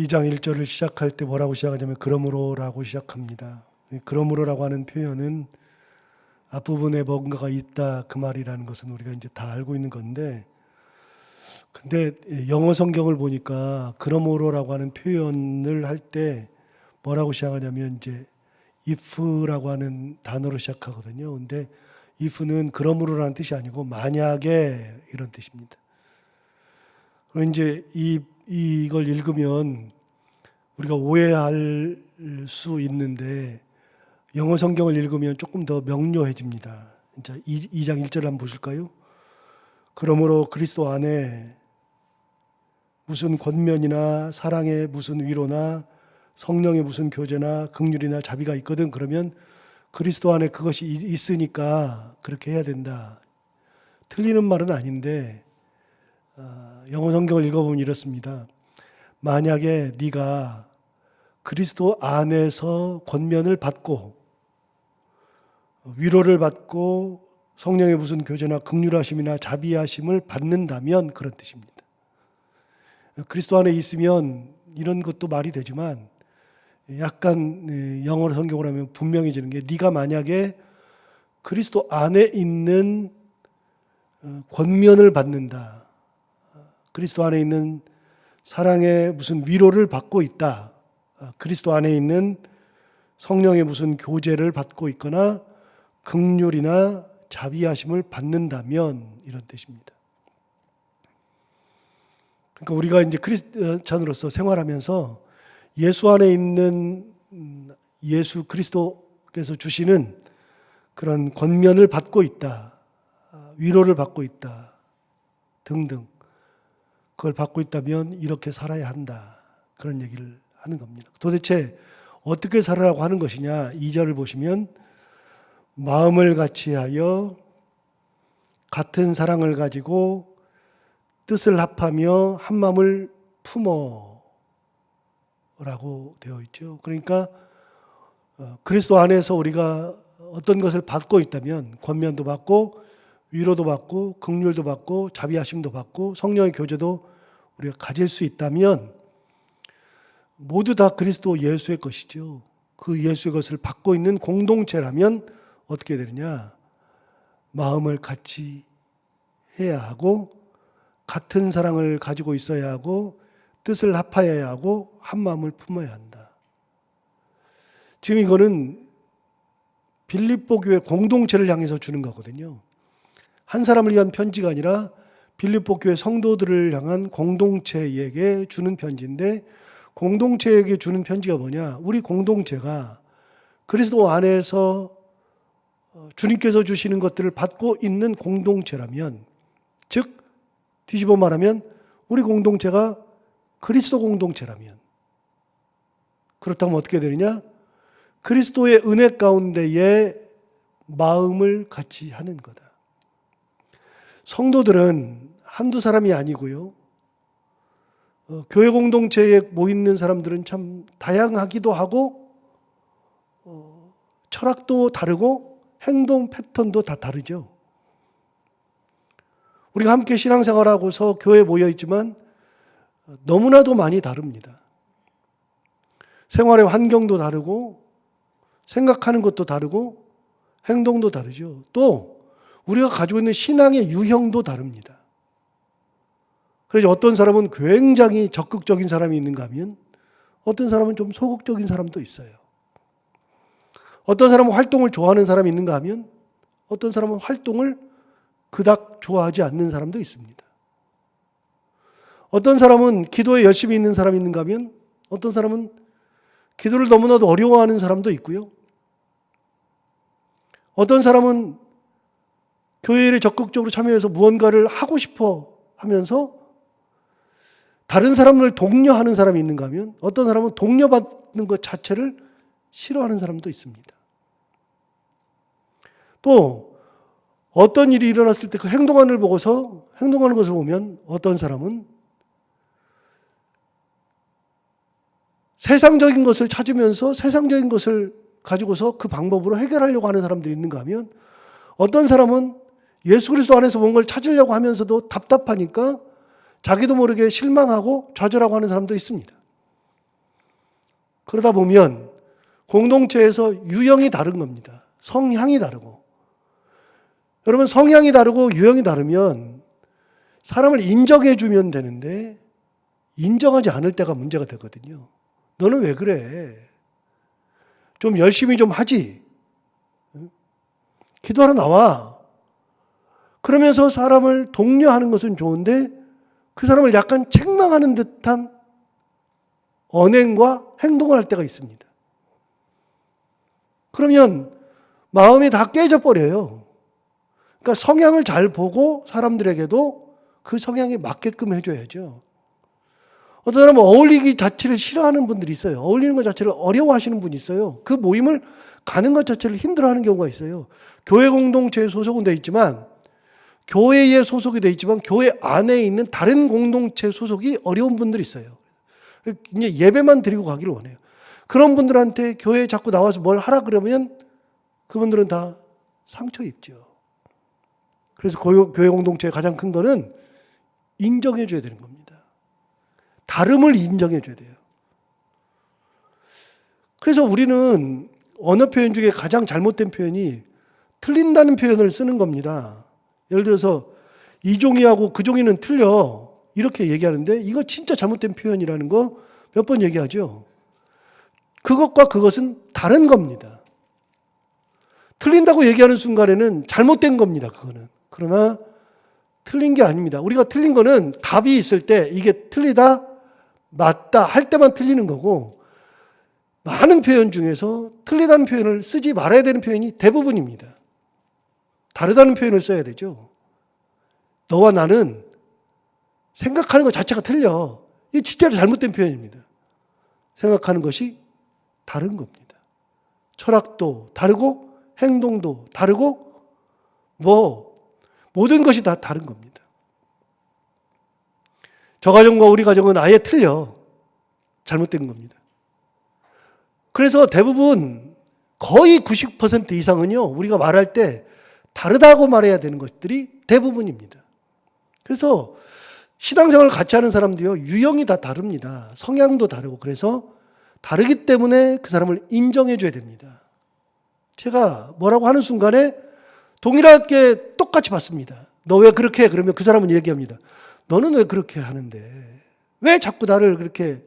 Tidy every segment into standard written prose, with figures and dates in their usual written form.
2장 1절을 시작할 때 뭐라고 시작하냐면 그러므로라고 시작합니다. 그러므로라고 하는 표현은 앞부분에 뭔가가 있다 그 말이라는 것은 우리가 이제 다 알고 있는 건데, 근데 영어 성경을 보니까 그러므로라고 하는 표현을 할 때 뭐라고 시작하냐면 이제 if라고 하는 단어로 시작하거든요. 근데 if는 그러므로라는 뜻이 아니고 만약에 이런 뜻입니다. 그럼 이제 이걸 읽으면 우리가 오해할 수 있는데 영어 성경을 읽으면 조금 더 명료해집니다. 자, 2장 1절 한번 보실까요? 그러므로 그리스도 안에 무슨 권면이나 사랑의 무슨 위로나 성령의 무슨 교제나 긍휼이나 자비가 있거든. 그러면 그리스도 안에 그것이 있으니까 그렇게 해야 된다. 틀리는 말은 아닌데 영어 성경을 읽어보면 이렇습니다. 만약에 네가 그리스도 안에서 권면을 받고 위로를 받고 성령의 무슨 교제나 긍휼하심이나 자비하심을 받는다면 그런 뜻입니다. 그리스도 안에 있으면 이런 것도 말이 되지만 약간 영어 성경으로 하면 분명해지는 게 네가 만약에 그리스도 안에 있는 권면을 받는다. 그리스도 안에 있는 사랑의 무슨 위로를 받고 있다. 그리스도 안에 있는 성령의 무슨 교제를 받고 있거나 긍휼이나 자비하심을 받는다면 이런 뜻입니다. 그러니까 우리가 이제 크리스찬으로서 생활하면서 예수 안에 있는 예수 그리스도께서 주시는 그런 권면을 받고 있다. 위로를 받고 있다. 등등. 그걸 받고 있다면 이렇게 살아야 한다. 그런 얘기를 하는 겁니다. 도대체 어떻게 살아라고 하는 것이냐? 2절을 보시면 마음을 같이하여 같은 사랑을 가지고 뜻을 합하며 한 마음을 품어 라고 되어 있죠. 그러니까 그리스도 안에서 우리가 어떤 것을 받고 있다면 권면도 받고 위로도 받고 긍휼도 받고 자비하심도 받고 성령의 교제도 우리가 가질 수 있다면 모두 다 그리스도 예수의 것이죠. 그 예수의 것을 받고 있는 공동체라면 어떻게 되느냐? 마음을 같이 해야 하고 같은 사랑을 가지고 있어야 하고 뜻을 합하여야 하고 한 마음을 품어야 한다. 지금 이거는 빌립보 교회 공동체를 향해서 주는 거거든요. 한 사람을 위한 편지가 아니라 빌립보 교회 성도들을 향한 공동체에게 주는 편지인데, 공동체에게 주는 편지가 뭐냐? 우리 공동체가 그리스도 안에서 주님께서 주시는 것들을 받고 있는 공동체라면, 즉 뒤집어 말하면 우리 공동체가 그리스도 공동체라면, 그렇다면 어떻게 되느냐? 그리스도의 은혜 가운데에 마음을 같이 하는 거다. 성도들은 한두 사람이 아니고요. 교회 공동체에 모이는 사람들은 참 다양하기도 하고 철학도 다르고 행동 패턴도 다 다르죠. 우리가 함께 신앙생활하고서 교회에 모여 있지만 너무나도 많이 다릅니다. 생활의 환경도 다르고 생각하는 것도 다르고 행동도 다르죠. 또 우리가 가지고 있는 신앙의 유형도 다릅니다. 그래서 어떤 사람은 굉장히 적극적인 사람이 있는가 하면 어떤 사람은 좀 소극적인 사람도 있어요. 어떤 사람은 활동을 좋아하는 사람이 있는가 하면 어떤 사람은 활동을 그닥 좋아하지 않는 사람도 있습니다. 어떤 사람은 기도에 열심히 있는 사람이 있는가 하면 어떤 사람은 기도를 너무나도 어려워하는 사람도 있고요. 어떤 사람은 교회에 적극적으로 참여해서 무언가를 하고 싶어 하면서 다른 사람을 독려하는 사람이 있는가 하면 어떤 사람은 독려받는 것 자체를 싫어하는 사람도 있습니다. 또 어떤 일이 일어났을 때 그 행동하는 것을 보면 어떤 사람은 세상적인 것을 찾으면서 세상적인 것을 가지고서 그 방법으로 해결하려고 하는 사람들이 있는가 하면 어떤 사람은 예수 그리스도 안에서 뭔가를 찾으려고 하면서도 답답하니까 자기도 모르게 실망하고 좌절하고 하는 사람도 있습니다. 그러다 보면 공동체에서 유형이 다른 겁니다. 성향이 다르고. 여러분, 성향이 다르고 유형이 다르면 사람을 인정해 주면 되는데 인정하지 않을 때가 문제가 되거든요. 너는 왜 그래? 좀 열심히 좀 하지. 기도하러 나와. 그러면서 사람을 독려하는 것은 좋은데 그 사람을 약간 책망하는 듯한 언행과 행동을 할 때가 있습니다. 그러면 마음이 다 깨져버려요. 그러니까 성향을 잘 보고 사람들에게도 그 성향에 맞게끔 해줘야죠. 어떤 사람은 어울리기 자체를 싫어하는 분들이 있어요. 어울리는 것 자체를 어려워하시는 분이 있어요. 그 모임을 가는 것 자체를 힘들어하는 경우가 있어요. 교회 공동체에 소속은 돼 있지만, 교회에 소속이 돼 있지만 교회 안에 있는 다른 공동체 소속이 어려운 분들이 있어요. 이제 예배만 드리고 가기를 원해요. 그런 분들한테 교회에 자꾸 나와서 뭘 하라 그러면 그분들은 다 상처 입죠. 그래서 교회 공동체의 가장 큰 거는 인정해 줘야 되는 겁니다. 다름을 인정해 줘야 돼요. 그래서 우리는 언어 표현 중에 가장 잘못된 표현이 틀린다는 표현을 쓰는 겁니다. 예를 들어서 이 종이하고 그 종이는 틀려 이렇게 얘기하는데 이거 진짜 잘못된 표현이라는 거 몇 번 얘기하죠. 그것과 그것은 다른 겁니다. 틀린다고 얘기하는 순간에는 잘못된 겁니다. 그거는. 그러나 틀린 게 아닙니다. 우리가 틀린 거는 답이 있을 때 이게 틀리다, 맞다 할 때만 틀리는 거고, 많은 표현 중에서 틀리다는 표현을 쓰지 말아야 되는 표현이 대부분입니다. 다르다는 표현을 써야 되죠. 너와 나는 생각하는 것 자체가 틀려. 이게 진짜로 잘못된 표현입니다. 생각하는 것이 다른 겁니다. 철학도 다르고 행동도 다르고 모든 것이 다 다른 겁니다. 저 가정과 우리 가정은 아예 틀려. 잘못된 겁니다. 그래서 대부분 거의 90% 이상은요, 우리가 말할 때 다르다고 말해야 되는 것들이 대부분입니다. 그래서 신앙생활을 같이 하는 사람도요, 유형이 다 다릅니다. 성향도 다르고. 그래서 다르기 때문에 그 사람을 인정해 줘야 됩니다. 제가 뭐라고 하는 순간에 동일하게 똑같이 받습니다. 너 왜 그렇게 해? 그러면 그 사람은 얘기합니다. 너는 왜 그렇게 하는데? 왜 자꾸 나를 그렇게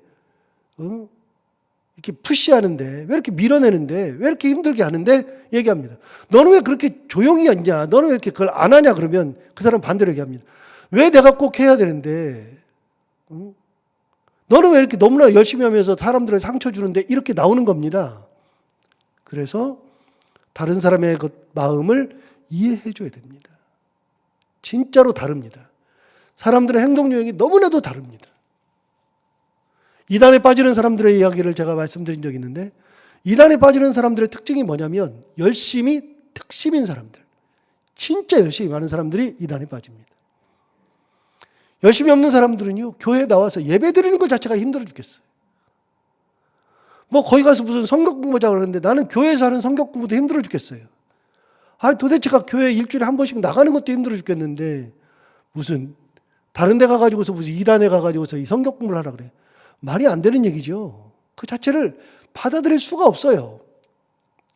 이렇게 푸시하는데? 왜 이렇게 밀어내는데? 왜 이렇게 힘들게 하는데? 얘기합니다. 너는 왜 그렇게 조용히 앉냐? 너는 왜 이렇게 그걸 안 하냐? 그러면 그 사람 반대로 얘기합니다. 왜 내가 꼭 해야 되는데? 너는 왜 이렇게 너무나 열심히 하면서 사람들을 상처 주는데? 이렇게 나오는 겁니다. 그래서 다른 사람의 그 마음을 이해해 줘야 됩니다. 진짜로 다릅니다. 사람들의 행동 유형이 너무나도 다릅니다. 이단에 빠지는 사람들의 이야기를 제가 말씀드린 적이 있는데, 이단에 빠지는 사람들의 특징이 뭐냐면 열심히 특심인 사람들, 진짜 열심히 많은 사람들이 이단에 빠집니다. 열심히 없는 사람들은요, 교회에 나와서 예배 드리는 것 자체가 힘들어 죽겠어요. 거기 가서 무슨 성경 공부하자 그러는데 나는 교회에서 하는 성경 공부도 힘들어 죽겠어요. 도대체가 교회 일주일에 한 번씩 나가는 것도 힘들어 죽겠는데 무슨 다른 데 가가지고서 무슨 이단에 가가지고서 이 성경 공부를 하라 그래. 말이 안 되는 얘기죠. 그 자체를 받아들일 수가 없어요.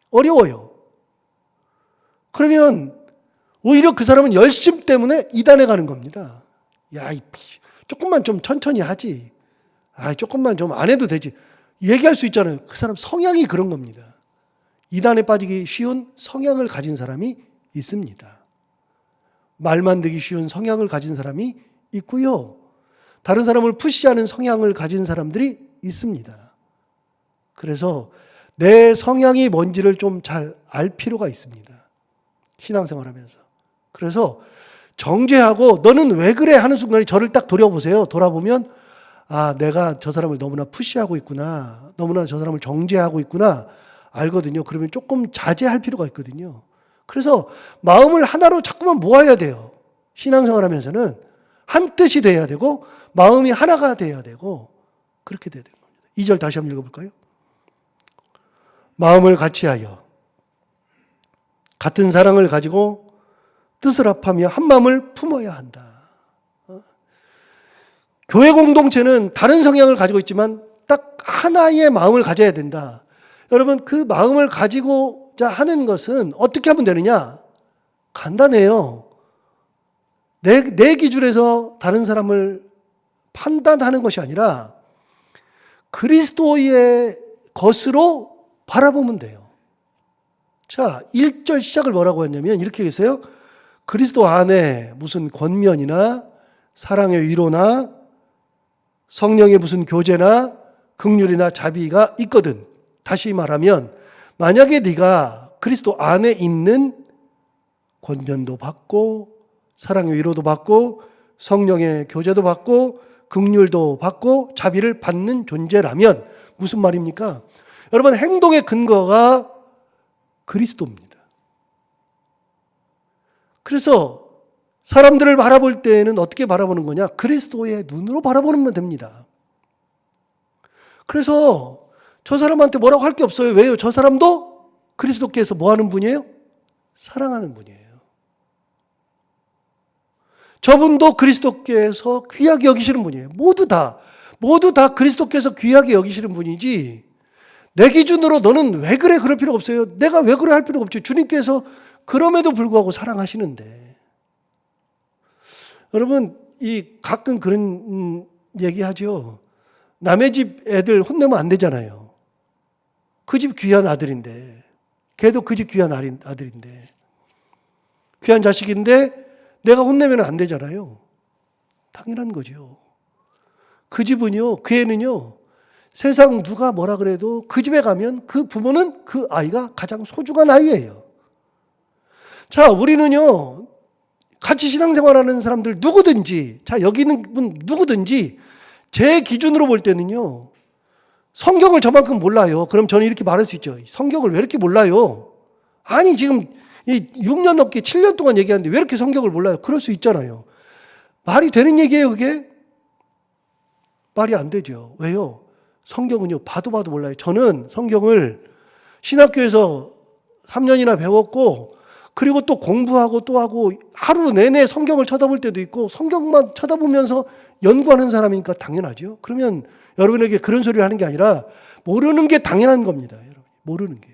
어려워요. 그러면 오히려 그 사람은 열심 때문에 이단에 가는 겁니다. 야, 조금만 좀 천천히 하지. 조금만 좀 안 해도 되지. 얘기할 수 있잖아요. 그 사람 성향이 그런 겁니다. 이단에 빠지기 쉬운 성향을 가진 사람이 있습니다. 말만 되기 쉬운 성향을 가진 사람이 있고요. 다른 사람을 푸시하는 성향을 가진 사람들이 있습니다. 그래서 내 성향이 뭔지를 좀 잘 알 필요가 있습니다. 신앙생활하면서. 그래서 정죄하고 너는 왜 그래 하는 순간에 저를 딱 돌아보세요. 돌아보면 내가 저 사람을 너무나 푸시하고 있구나. 너무나 저 사람을 정죄하고 있구나. 알거든요. 그러면 조금 자제할 필요가 있거든요. 그래서 마음을 하나로 자꾸만 모아야 돼요. 신앙생활 하면서는 한 뜻이 돼야 되고 마음이 하나가 돼야 되고 그렇게 돼야 되는 겁니다. 2절 다시 한번 읽어볼까요? 마음을 같이하여 같은 사랑을 가지고 뜻을 합하며 한 마음을 품어야 한다. 교회 공동체는 다른 성향을 가지고 있지만 딱 하나의 마음을 가져야 된다. 여러분, 그 마음을 가지고자 하는 것은 어떻게 하면 되느냐? 간단해요. 내 기준에서 다른 사람을 판단하는 것이 아니라 그리스도의 것으로 바라보면 돼요. 자, 1절 시작을 뭐라고 했냐면 이렇게 계세요. 그리스도 안에 무슨 권면이나 사랑의 위로나 성령의 무슨 교제나 긍휼이나 자비가 있거든. 다시 말하면 만약에 네가 그리스도 안에 있는 권면도 받고 사랑의 위로도 받고 성령의 교제도 받고 긍휼도 받고 자비를 받는 존재라면 무슨 말입니까? 여러분, 행동의 근거가 그리스도입니다. 그래서 사람들을 바라볼 때에는 어떻게 바라보는 거냐? 그리스도의 눈으로 바라보면 됩니다. 그래서 저 사람한테 뭐라고 할 게 없어요. 왜요? 저 사람도 그리스도께서 뭐 하는 분이에요? 사랑하는 분이에요. 저분도 그리스도께서 귀하게 여기시는 분이에요. 모두 다 그리스도께서 귀하게 여기시는 분이지 내 기준으로 너는 왜 그래? 그럴 필요가 없어요. 내가 왜 그래? 할 필요가 없죠. 주님께서 그럼에도 불구하고 사랑하시는데. 여러분, 가끔 그런 얘기하죠. 남의 집 애들 혼내면 안 되잖아요. 그 집 귀한 아들인데, 걔도 그 집 귀한 아들인데, 귀한 자식인데 내가 혼내면 안 되잖아요. 당연한 거죠. 그 집은요, 그 애는요, 세상 누가 뭐라 그래도 그 집에 가면 그 부모는 그 아이가 가장 소중한 아이예요. 자, 우리는요, 같이 신앙생활하는 사람들 누구든지, 자, 여기 있는 분 누구든지 제 기준으로 볼 때는요, 성경을 저만큼 몰라요. 그럼 저는 이렇게 말할 수 있죠. 성경을 왜 이렇게 몰라요? 아니, 지금 6년 넘게 7년 동안 얘기하는데 왜 이렇게 성경을 몰라요? 그럴 수 있잖아요. 말이 되는 얘기예요, 그게? 말이 안 되죠. 왜요? 성경은요, 봐도 몰라요. 저는 성경을 신학교에서 3년이나 배웠고, 그리고 또 공부하고 또 하고, 하루 내내 성경을 쳐다볼 때도 있고, 성경만 쳐다보면서 연구하는 사람이니까 당연하죠. 그러면 여러분에게 그런 소리를 하는 게 아니라, 모르는 게 당연한 겁니다. 여러분, 모르는 게.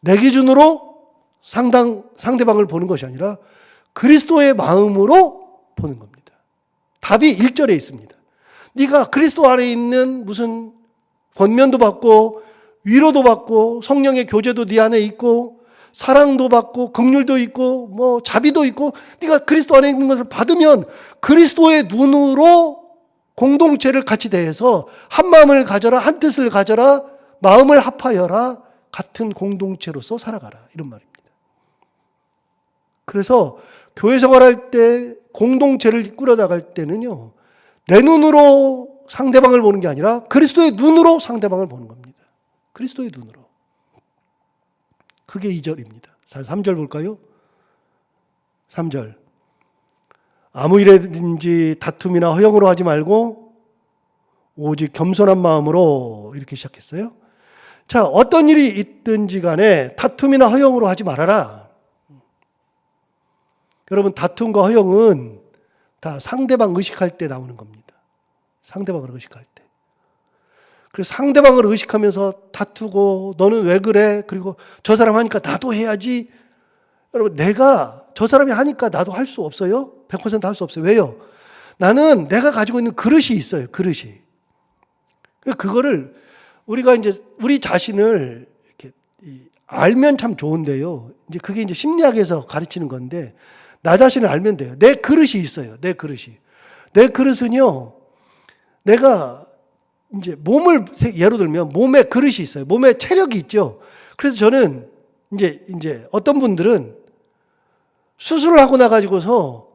내 기준으로 상대방을 보는 것이 아니라 그리스도의 마음으로 보는 겁니다. 답이 1절에 있습니다. 네가 그리스도 안에 있는 무슨 권면도 받고 위로도 받고 성령의 교제도 네 안에 있고 사랑도 받고 긍휼도 있고 뭐 자비도 있고 네가 그리스도 안에 있는 것을 받으면 그리스도의 눈으로 공동체를 같이 대해서 한 마음을 가져라, 한 뜻을 가져라, 마음을 합하여라, 같은 공동체로서 살아가라, 이런 말입니다. 그래서 교회 생활할 때 공동체를 꾸려나갈 때는요, 내 눈으로 상대방을 보는 게 아니라 그리스도의 눈으로 상대방을 보는 겁니다. 그리스도의 눈으로. 그게 2절입니다. 3절 볼까요? 3절. 아무 일에든지 다툼이나 허영으로 하지 말고 오직 겸손한 마음으로, 이렇게 시작했어요. 자, 어떤 일이 있든지 간에 다툼이나 허영으로 하지 말아라. 여러분, 다툼과 허영은 다 상대방 의식할 때 나오는 겁니다. 상대방을 의식할 때. 그래서 상대방을 의식하면서 다투고 너는 왜 그래? 그리고 저 사람 하니까 나도 해야지. 여러분, 내가 저 사람이 하니까 나도 할 수 없어요? 100% 할 수 없어요. 왜요? 나는 내가 가지고 있는 그릇이 있어요. 그릇이. 그거를 우리가 이제 우리 자신을 이렇게 알면 참 좋은데요. 이제 그게 이제 심리학에서 가르치는 건데, 나 자신을 알면 돼요. 내 그릇이 있어요. 내 그릇이. 내 그릇은요, 내가 이제 몸을 예로 들면 몸에 그릇이 있어요. 몸에 체력이 있죠. 그래서 저는 이제 어떤 분들은 수술을 하고 나가지고서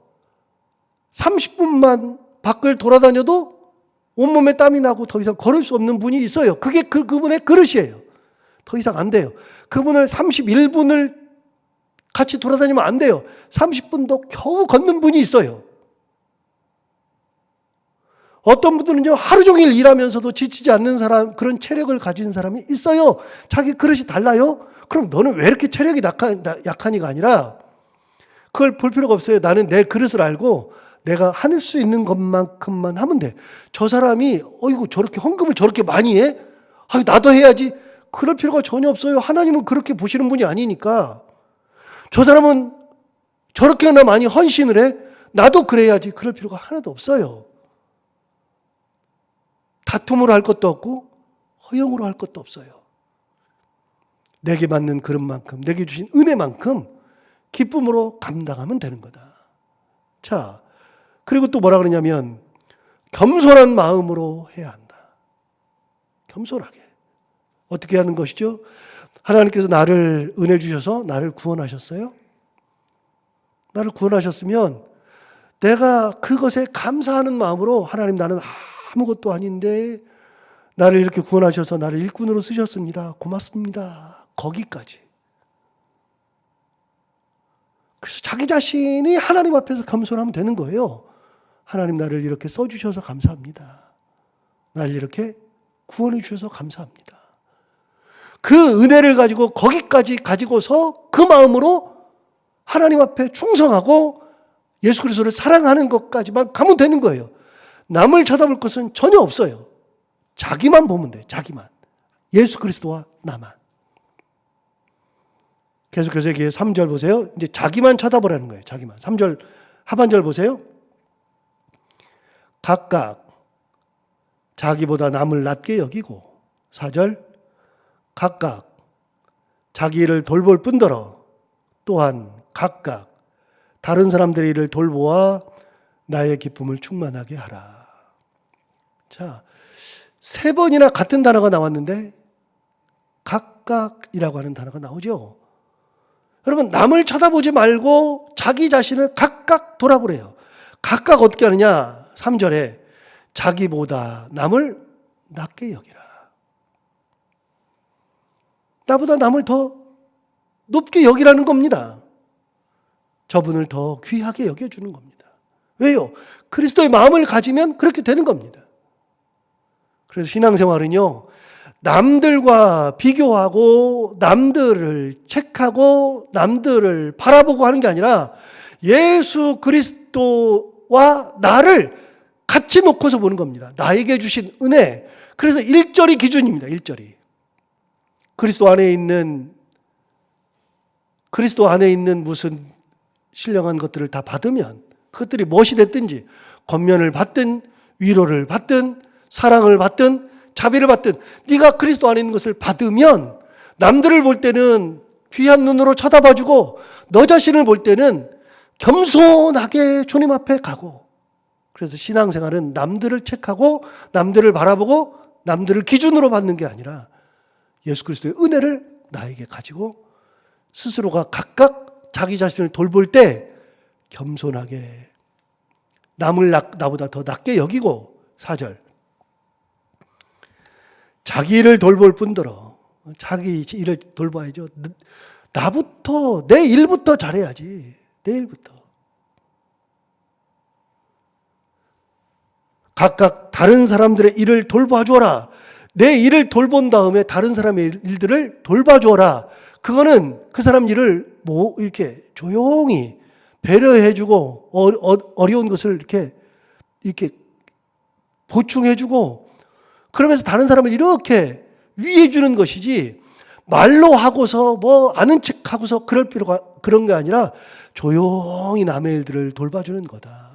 30분만 밖을 돌아다녀도 온몸에 땀이 나고 더 이상 걸을 수 없는 분이 있어요. 그게 그분의 그릇이에요. 더 이상 안 돼요. 그분을 31분을 같이 돌아다니면 안 돼요. 30분도 겨우 걷는 분이 있어요. 어떤 분들은요, 하루 종일 일하면서도 지치지 않는 사람, 그런 체력을 가진 사람이 있어요. 자기 그릇이 달라요? 그럼 너는 왜 이렇게 체력이 약하니가 아니라, 그걸 볼 필요가 없어요. 나는 내 그릇을 알고 내가 할 수 있는 것만큼만 하면 돼. 저 사람이 어이구 저렇게 헌금을 저렇게 많이 해? 아, 나도 해야지. 그럴 필요가 전혀 없어요. 하나님은 그렇게 보시는 분이 아니니까. 저 사람은 저렇게나 많이 헌신을 해? 나도 그래야지. 그럴 필요가 하나도 없어요. 다툼으로 할 것도 없고 허영으로 할 것도 없어요. 내게 받는 그릇만큼, 내게 주신 은혜만큼 기쁨으로 감당하면 되는 거다. 자, 그리고 또 뭐라 그러냐면 겸손한 마음으로 해야 한다. 겸손하게. 어떻게 하는 것이죠? 하나님께서 나를 은혜 주셔서 나를 구원하셨어요. 나를 구원하셨으면 내가 그것에 감사하는 마음으로 하나님 나는 아무것도 아닌데 나를 이렇게 구원하셔서 나를 일꾼으로 쓰셨습니다. 고맙습니다. 거기까지. 그래서 자기 자신이 하나님 앞에서 겸손하면 되는 거예요. 하나님 나를 이렇게 써주셔서 감사합니다. 나를 이렇게 구원해 주셔서 감사합니다. 그 은혜를 가지고 거기까지 가지고서 그 마음으로 하나님 앞에 충성하고 예수 그리스도를 사랑하는 것까지만 가면 되는 거예요. 남을 쳐다볼 것은 전혀 없어요. 자기만 보면 돼요. 자기만. 예수 그리스도와 나만. 계속해서 여기 3절 보세요. 이제 자기만 쳐다보라는 거예요. 자기만. 3절 하반절 보세요. 각각 자기보다 남을 낮게 여기고 4절 각각 자기 일을 돌볼 뿐더러 또한 각각 다른 사람들의 일을 돌보아 나의 기쁨을 충만하게 하라. 자, 3번이나 같은 단어가 나왔는데 각각이라고 하는 단어가 나오죠. 여러분 남을 쳐다보지 말고 자기 자신을 각각 돌아보래요. 각각 어떻게 하느냐? 3절에 자기보다 남을 낮게 여기라. 나보다 남을 더 높게 여기라는 겁니다. 저분을 더 귀하게 여겨주는 겁니다. 왜요? 그리스도의 마음을 가지면 그렇게 되는 겁니다. 그래서 신앙생활은요, 남들과 비교하고 남들을 체크하고 남들을 바라보고 하는 게 아니라 예수 그리스도와 나를 같이 놓고서 보는 겁니다. 나에게 주신 은혜. 그래서 1절이 기준입니다. 1절이. 그리스도 안에 있는 무슨 신령한 것들을 다 받으면 그것들이 무엇이 됐든지 권면을 받든 위로를 받든 사랑을 받든 자비를 받든 네가 그리스도 안에 있는 것을 받으면 남들을 볼 때는 귀한 눈으로 쳐다봐주고 너 자신을 볼 때는 겸손하게 주님 앞에 가고. 그래서 신앙생활은 남들을 체크하고 남들을 바라보고 남들을 기준으로 받는 게 아니라 예수 그리스도의 은혜를 나에게 가지고 스스로가 각각 자기 자신을 돌볼 때 겸손하게 남을 나보다 더 낮게 여기고 4절 자기 일을 돌볼 뿐더러 자기 일을 돌봐야죠. 나부터 내 일부터 잘해야지. 내 일부터. 각각 다른 사람들의 일을 돌봐주어라. 내 일을 돌본 다음에 다른 사람의 일들을 돌봐주어라. 그거는 그 사람 일을 뭐 이렇게 조용히 배려해주고 어려운 것을 이렇게 보충해주고 그러면서 다른 사람을 이렇게 위해주는 것이지 말로 하고서 뭐 아는 척하고서 그런 게 아니라 조용히 남의 일들을 돌봐주는 거다.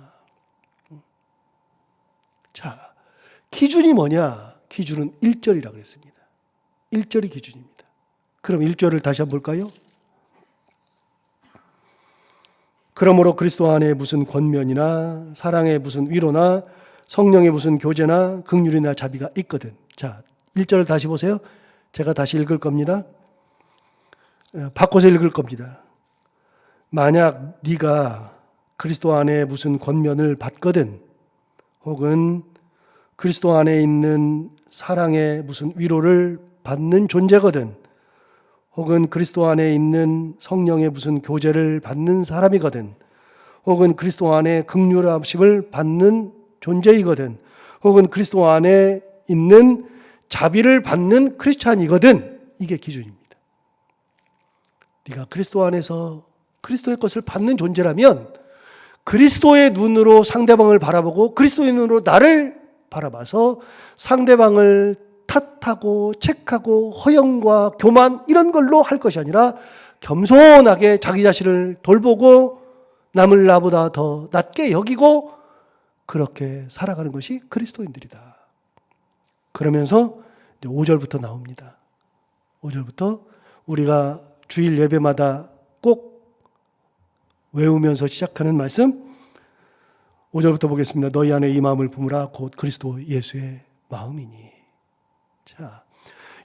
자, 기준이 뭐냐? 기준은 1절이라고 그랬습니다. 1절이 기준입니다. 그럼 1절을 다시 한번 볼까요? 그러므로 그리스도 안에 무슨 권면이나 사랑의 무슨 위로나 성령의 무슨 교제나 긍휼이나 자비가 있거든. 자, 1절을 다시 보세요. 제가 다시 읽을 겁니다. 바꿔서 읽을 겁니다. 만약 네가 그리스도 안에 무슨 권면을 받거든 혹은 그리스도 안에 있는 사랑의 무슨 위로를 받는 존재거든 혹은 그리스도 안에 있는 성령의 무슨 교제를 받는 사람이거든 혹은 그리스도 안에 긍휼하심을 받는 존재이거든 혹은 그리스도 안에 있는 자비를 받는 크리스찬이거든. 이게 기준입니다. 네가 그리스도 안에서 그리스도의 것을 받는 존재라면 그리스도의 눈으로 상대방을 바라보고 그리스도의 눈으로 나를 바라봐서 상대방을 탓하고 책하고 허영과 교만 이런 걸로 할 것이 아니라 겸손하게 자기 자신을 돌보고 남을 나보다 더 낮게 여기고 그렇게 살아가는 것이 그리스도인들이다. 그러면서 5절부터 나옵니다. 5절부터 우리가 주일 예배마다 꼭 외우면서 시작하는 말씀 5절부터 보겠습니다. 너희 안에 이 마음을 품으라 곧 그리스도 예수의 마음이니. 자,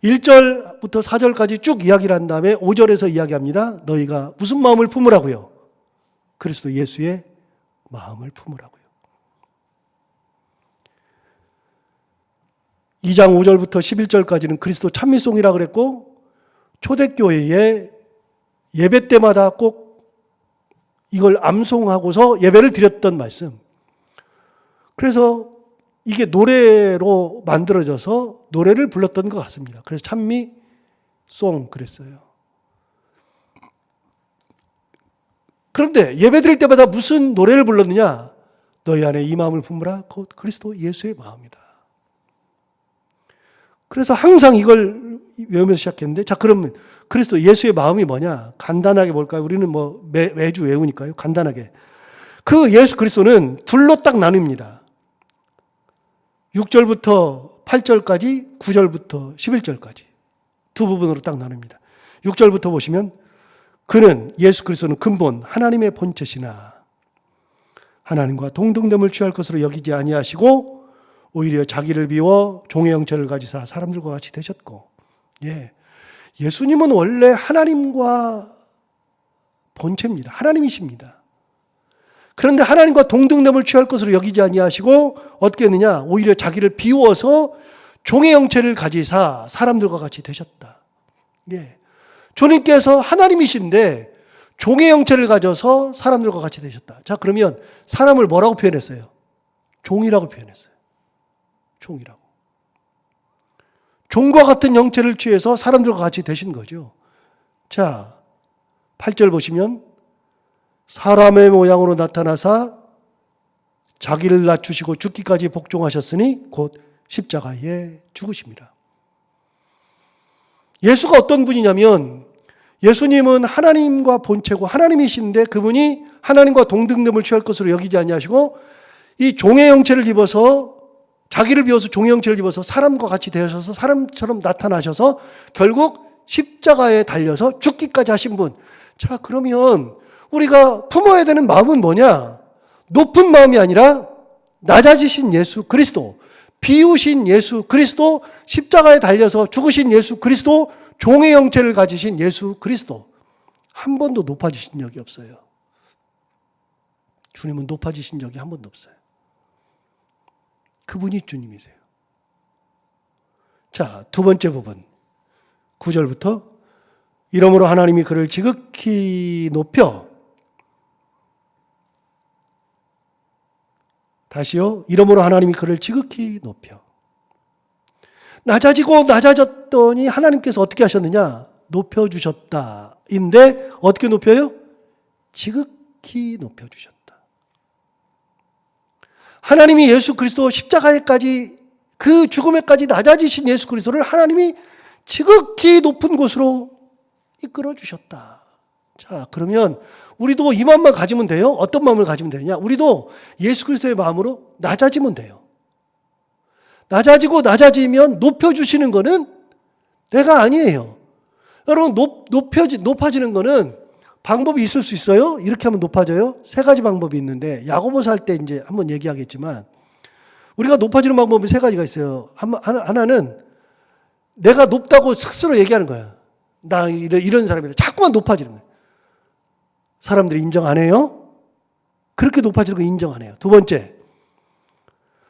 1절부터 4절까지 쭉 이야기를 한 다음에 5절에서 이야기합니다. 너희가 무슨 마음을 품으라고요? 그리스도 예수의 마음을 품으라고요. 2장 5절부터 11절까지는 그리스도 찬미송이라 그랬고 초대교회에 예배 때마다 꼭 이걸 암송하고서 예배를 드렸던 말씀. 그래서 이게 노래로 만들어져서 노래를 불렀던 것 같습니다. 그래서 찬미송 그랬어요. 그런데 예배 드릴 때마다 무슨 노래를 불렀느냐? 너희 안에 이 마음을 품으라 곧 그리스도 예수의 마음이다. 그래서 항상 이걸 외우면서 시작했는데, 자, 그러면 그리스도 예수의 마음이 뭐냐? 간단하게 볼까요? 우리는 뭐 매주 외우니까요. 간단하게. 그 예수 그리스도는 둘로 딱 나뉩니다. 6절부터 8절까지, 9절부터 11절까지. 두 부분으로 딱 나눕니다. 6절부터 보시면, 그는, 예수 그리스도는 근본, 하나님의 본체시나, 하나님과 동등됨을 취할 것으로 여기지 아니하시고, 오히려 자기를 비워 종의 형체를 가지사 사람들과 같이 되셨고, 예수님은 원래 하나님과 본체입니다. 하나님이십니다. 그런데 하나님과 동등됨을 취할 것으로 여기지 아니하시고 어떻게 했느냐? 오히려 자기를 비워서 종의 형체를 가지사 사람들과 같이 되셨다. 주님께서 하나님이신데 종의 형체를 가져서 사람들과 같이 되셨다. 자, 그러면 사람을 뭐라고 표현했어요? 종이라고 표현했어요. 종이라고. 종과 같은 형체를 취해서 사람들과 같이 되신 거죠. 자, 8절 보시면 사람의 모양으로 나타나사 자기를 낮추시고 죽기까지 복종하셨으니 곧 십자가에 죽으십니다. 예수가 어떤 분이냐면 예수님은 하나님과 본체고 하나님이신데 그분이 하나님과 동등됨을 취할 것으로 여기지 아니하시고 이 종의 형체를 입어서 자기를 비워서 종의 형체를 입어서 사람과 같이 되셔서 사람처럼 나타나셔서 결국 십자가에 달려서 죽기까지 하신 분. 자, 그러면 우리가 품어야 되는 마음은 뭐냐? 높은 마음이 아니라 낮아지신 예수 그리스도, 비우신 예수 그리스도, 십자가에 달려서 죽으신 예수 그리스도, 종의 형체를 가지신 예수 그리스도. 한 번도 높아지신 적이 없어요. 주님은 높아지신 적이 한 번도 없어요. 그분이 주님이세요. 자, 두 번째 부분 9절부터 이러므로 하나님이 그를 지극히 높여, 다시요, 이러므로 하나님이 그를 지극히 높여. 낮아지고 낮아졌더니 하나님께서 어떻게 하셨느냐? 높여주셨다. 인데 어떻게 높여요? 지극히 높여주셨다. 하나님이 예수 그리스도 십자가에까지 그 죽음에까지 낮아지신 예수 그리스도를 하나님이 지극히 높은 곳으로 이끌어 주셨다. 자, 그러면 우리도 이 마음만 가지면 돼요? 어떤 마음을 가지면 되느냐? 우리도 예수 그리스도의 마음으로 낮아지면 돼요. 낮아지고 낮아지면 높여주시는 거는 내가 아니에요. 여러분, 높아지는 거는 방법이 있을 수 있어요? 이렇게 하면 높아져요? 세 가지 방법이 있는데, 야고보서 할 때 이제 한번 얘기하겠지만, 우리가 높아지는 방법이 세 가지가 있어요. 하나는 내가 높다고 스스로 얘기하는 거야. 나 이런 사람이다. 자꾸만 높아지는 거예요. 사람들이 인정 안 해요? 그렇게 높아지는 거 인정 안 해요. 두 번째,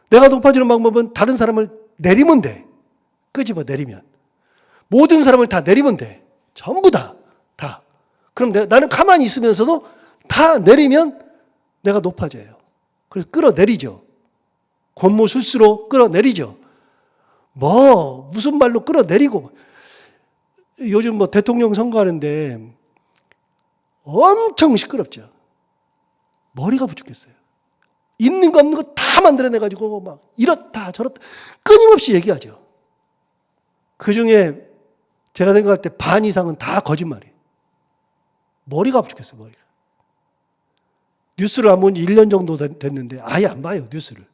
내가 높아지는 방법은 다른 사람을 내리면 돼. 끄집어 내리면. 모든 사람을 다 내리면 돼. 전부 다. 그럼 나는 가만히 있으면서도 다 내리면 내가 높아져요. 그래서 끌어내리죠. 권모술수로 끌어내리죠. 무슨 말로 끌어내리고. 요즘 대통령 선거하는데 엄청 시끄럽죠. 머리가 부족했어요. 있는 거 없는 거 다 만들어내가지고 막 이렇다 저렇다 끊임없이 얘기하죠. 그중에 제가 생각할 때 반 이상은 다 거짓말이에요. 머리가 부족했어요. 머리가. 뉴스를 안 본 지 1년 정도 됐는데 아예 안 봐요. 뉴스를.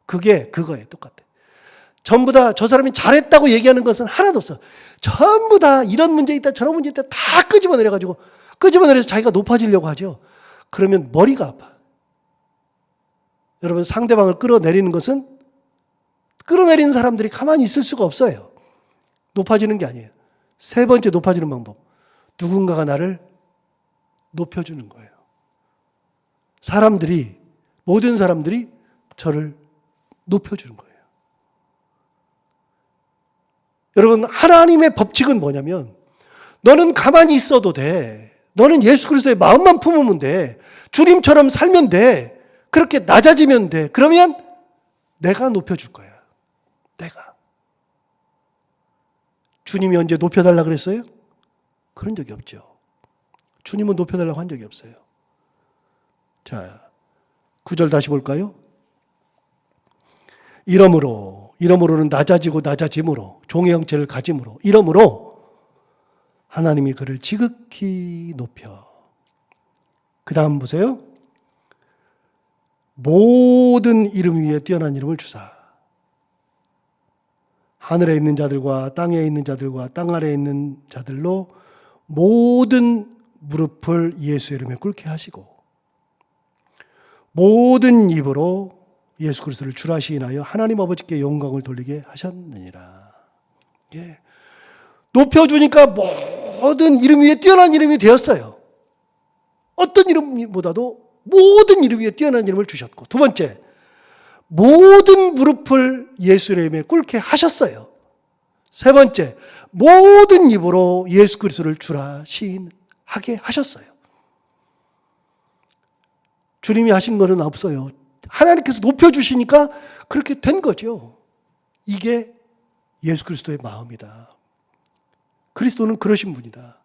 그게 그거예요. 똑같아. 전부 다 저 사람이 잘했다고 얘기하는 것은 하나도 없어. 전부 다 이런 문제 있다 저런 문제 있다 다 끄집어내려가지고 끄집어내려서 자기가 높아지려고 하죠. 그러면 머리가 아파. 여러분 상대방을 끌어내리는 것은 끌어내리는 사람들이 가만히 있을 수가 없어요. 높아지는 게 아니에요. 세 번째 높아지는 방법. 누군가가 나를 높여주는 거예요. 모든 사람들이 저를 높여주는 거예요. 여러분 하나님의 법칙은 뭐냐면 너는 가만히 있어도 돼. 너는 예수 그리스도의 마음만 품으면 돼. 주님처럼 살면 돼. 그렇게 낮아지면 돼. 그러면 내가 높여줄 거야. 내가. 주님이 언제 높여달라 그랬어요? 그런 적이 없죠. 주님은 높여달라고 한 적이 없어요. 자, 9절 다시 볼까요? 이러므로는 낮아지고 낮아짐으로 종의 형체를 가짐으로 이러므로 하나님이 그를 지극히 높여. 그 다음 보세요. 모든 이름 위에 뛰어난 이름을 주사. 하늘에 있는 자들과 땅에 있는 자들과 땅 아래에 있는 자들로 모든 무릎을 예수 이름에 꿇게 하시고 모든 입으로 예수 그리스도를 주라 시인하여 하나님 아버지께 영광을 돌리게 하셨느니라. 예. 높여주니까 모든 이름 위에 뛰어난 이름이 되었어요. 어떤 이름보다도 모든 이름 위에 뛰어난 이름을 주셨고 두 번째 모든 무릎을 예수 이름에 꿇게 하셨어요. 세 번째 모든 입으로 예수 그리스도를 주라 시인하게 하셨어요. 주님이 하신 거는 없어요. 하나님께서 높여주시니까 그렇게 된 거죠. 이게 예수 그리스도의 마음이다. 그리스도는 그러신 분이다.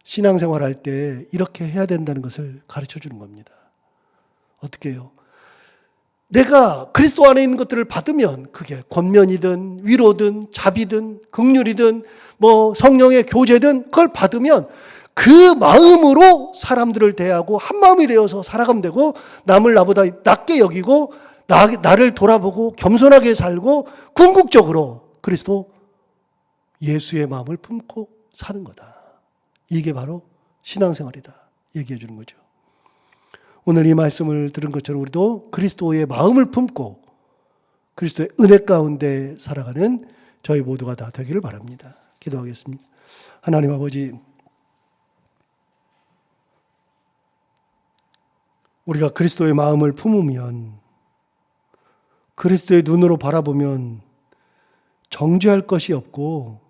신앙생활할 때 이렇게 해야 된다는 것을 가르쳐 주는 겁니다. 어떻게 해요? 내가 그리스도 안에 있는 것들을 받으면 그게 권면이든 위로든 자비든 긍휼이든 성령의 교제든 그걸 받으면 그 마음으로 사람들을 대하고 한 마음이 되어서 살아가면 되고 남을 나보다 낮게 여기고 나를 돌아보고 겸손하게 살고 궁극적으로 그리스도 예수의 마음을 품고 사는 거다. 이게 바로 신앙생활이다. 얘기해 주는 거죠. 오늘 이 말씀을 들은 것처럼 우리도 그리스도의 마음을 품고 그리스도의 은혜 가운데 살아가는 저희 모두가 다 되기를 바랍니다. 기도하겠습니다. 하나님 아버지, 우리가 그리스도의 마음을 품으면 그리스도의 눈으로 바라보면 정죄할 것이 없고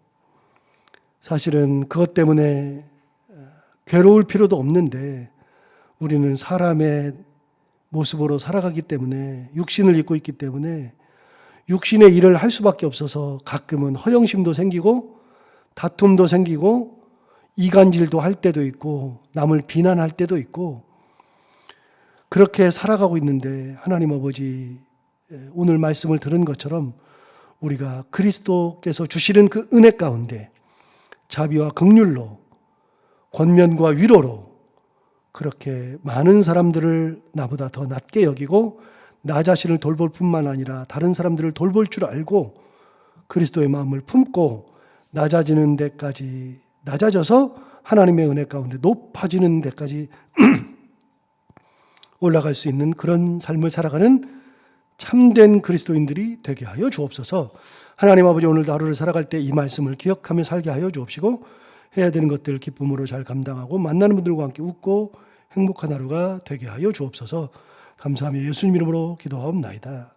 사실은 그것 때문에 괴로울 필요도 없는데 우리는 사람의 모습으로 살아가기 때문에 육신을 입고 있기 때문에 육신의 일을 할 수밖에 없어서 가끔은 허영심도 생기고 다툼도 생기고 이간질도 할 때도 있고 남을 비난할 때도 있고 그렇게 살아가고 있는데 하나님 아버지 오늘 말씀을 들은 것처럼 우리가 그리스도께서 주시는 그 은혜 가운데 자비와 긍휼로 권면과 위로로 그렇게 많은 사람들을 나보다 더 낮게 여기고 나 자신을 돌볼 뿐만 아니라 다른 사람들을 돌볼 줄 알고 그리스도의 마음을 품고 낮아지는 데까지 낮아져서 하나님의 은혜 가운데 높아지는 데까지 올라갈 수 있는 그런 삶을 살아가는 참된 그리스도인들이 되게 하여 주옵소서. 하나님 아버지 오늘도 하루를 살아갈 때 이 말씀을 기억하며 살게 하여 주옵시고 해야 되는 것들을 기쁨으로 잘 감당하고 만나는 분들과 함께 웃고 행복한 하루가 되게 하여 주옵소서. 감사하며 예수님 이름으로 기도하옵나이다.